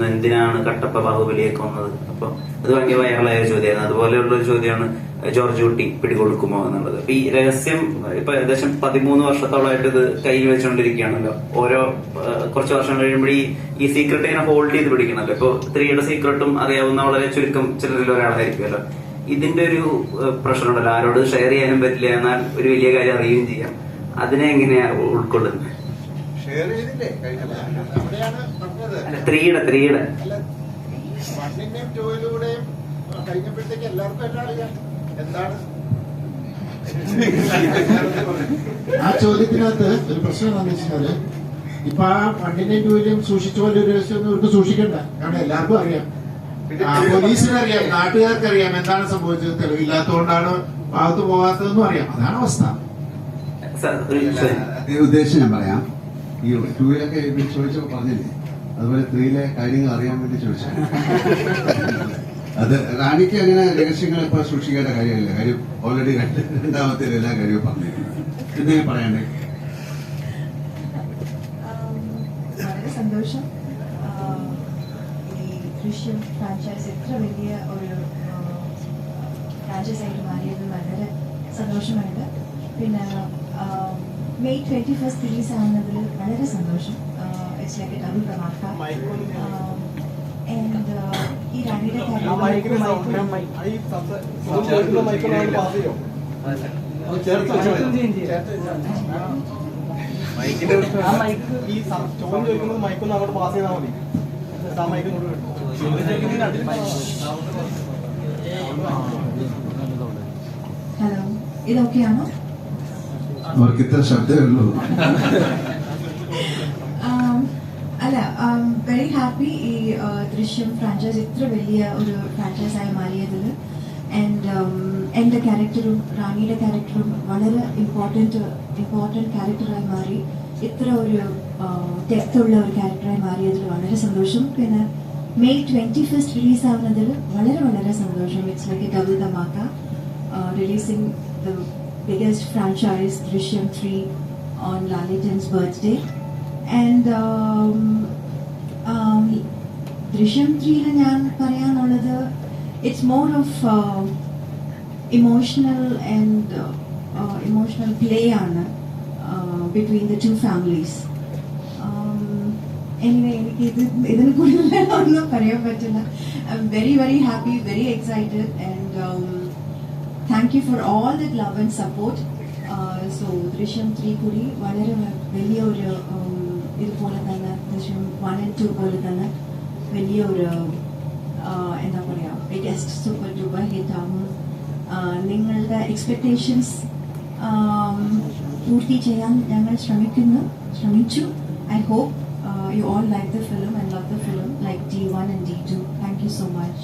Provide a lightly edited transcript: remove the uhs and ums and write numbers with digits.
എന്തിനാണ് കട്ടപ്പ ബാഹുബലിയൊക്കെ വന്നത്? അപ്പൊ അത് ഭയങ്കര വൈറലായ ചോദ്യമാണ്. അതുപോലെയുള്ള ഒരു ചോദ്യമാണ് ജോർജ് കുട്ടി പിടികൊടുക്കുമോ എന്നുള്ളത്. ഈ രഹസ്യം ഇപ്പൊ ഏകദേശം 13 വർഷത്തോളമായിട്ട് ഇത് കയ്യിൽ വെച്ചുകൊണ്ടിരിക്കുകയാണല്ലോ. ഓരോ കുറച്ച് വർഷം കഴിയുമ്പോൾ ഈ സീക്രട്ട് ഇങ്ങനെ ഹോൾഡ് ചെയ്ത് പിടിക്കണല്ലോ. ഇപ്പൊ 3യുടെ സീക്രട്ടും അറിയാവുന്ന വളരെ ചുരുക്കം ചിലരിൽ ഒരാളായിരിക്കുമല്ലോ. ഇതിന്റെ ഒരു പ്രശ്നം ഉണ്ടല്ലോ, ആരോട് ഷെയർ ചെയ്യാനും പറ്റില്ല, എന്നാൽ ഒരു വലിയ കാര്യം അറിയുകയും ചെയ്യാം. അതിനെ എങ്ങനെയാ ഉൾക്കൊള്ളുന്നത്? ത്രീയുടെ കഴിഞ്ഞപ്പോഴത്തേക്ക് എല്ലാവർക്കും എല്ലാം അറിയാം എന്താണ്. ആ ചോദ്യത്തിനകത്ത് ഒരു പ്രശ്നം എന്താണെന്ന് വെച്ചാല്, ഇപ്പൊ ആ 1ന്റെയും 2ന്റെയും സൂക്ഷിച്ച പോലെ ഒരു രഹസ്യമൊന്നും ഇവർക്ക് സൂക്ഷിക്കണ്ട. കാരണം എല്ലാവർക്കും അറിയാം, പോലീസിനറിയാം, നാട്ടുകാർക്കറിയാം എന്താണ് സംഭവിച്ചത്. തെളിവില്ലാത്തതുകൊണ്ടാണ് ഭാഗത്ത് പോകാത്തതെന്നും അറിയാം. അതാണ് അവസ്ഥ. ഉദ്ദേശം ഞാൻ പറയാം. ഈ 2-ലൊക്കെ ചോദിച്ചപ്പോ പറഞ്ഞില്ലേ, അതുപോലെ 3-ലെ കാര്യങ്ങൾ അറിയാൻ വേണ്ടി ചോദിച്ചാൽ അത് റാണിക്ക് അങ്ങനെ രഹസ്യങ്ങൾ ഇപ്പൊ സൂക്ഷിക്കേണ്ട കാര്യമില്ല. കാര്യം ഓൾറെഡി രണ്ടാമത്തെ എല്ലാ കാര്യവും പറഞ്ഞിരുന്നു. എന്തെങ്കിലും പറയണ്ടേ? വളരെ സന്തോഷം. ഈ ദൃശ്യം ഫ്രാഞ്ചൈസ് ഇത്ര വലിയ ഒരു ഫ്രാഞ്ചൈസ് ആയിട്ട് മാറിയത് വളരെ സന്തോഷമുണ്ട്. പിന്നെ May 21st റിലീസ് ആവുന്നതിൽ വളരെ സന്തോഷം. It's like A double dhamaka. ഈ റാണിയുടെ ഹലോ, ഇതൊക്കെയാണോ? അവർക്ക് ഇത്ര ശബ്ദമേ ഉള്ളൂ. അല്ല, വെരി ഹാപ്പി ഈ ദൃശ്യം ഫ്രാഞ്ചൈസ് ഇത്ര വലിയ ഒരു ഫ്രാഞ്ചൈസ് ആയി മാറിയതിൽ. ആൻഡ് എൻ്റെ ക്യാരക്ടറും റാണിയുടെ ക്യാരക്ടറും വളരെ ഇമ്പോർട്ടൻറ്റ് ക്യാരക്ടറായി മാറി. ഇത്ര ഒരു ഡെപ്ത് ഉള്ള ഒരു ക്യാരക്ടറായി മാറിയതിൽ വളരെ സന്തോഷം. പിന്നെ May 21st റിലീസ് ആവുന്നതിൽ വളരെ വളരെ സന്തോഷം. It's like A double dhamaka, releasing the biggest franchise Drishyam 3 on Lalitan's birthday. And Drishyam 3 ഞാൻ പറയാനുള്ളത്, it's more of emotional and emotional play ആണ് between the two families. Anyway, എനിക്ക് ഇതിനെ കൂടുതൽ ഒന്നും പറയാൻ പറ്റില്ല. I'm very very happy, very excited, and thank you for all that love and support. So Drishyam 3 കൂടി വളരെ വലിയ ഒരു ഇതുപോലെ തന്നെ Drishyam 1 and 2 പോലെ തന്നെ വലിയ ഒരു എന്താ പറയാ ബിഗസ്റ്റ് സൂപ്പർ ഡൂപ്പർ ഹിറ്റ് ആവും. നിങ്ങളുടെ എക്സ്പെക്ടേഷൻസ് പൂർത്തി ചെയ്യാൻ ഞങ്ങൾ ശ്രമിച്ചു. I hope you all like the film and love the film like D1 and D2. Thank you so much.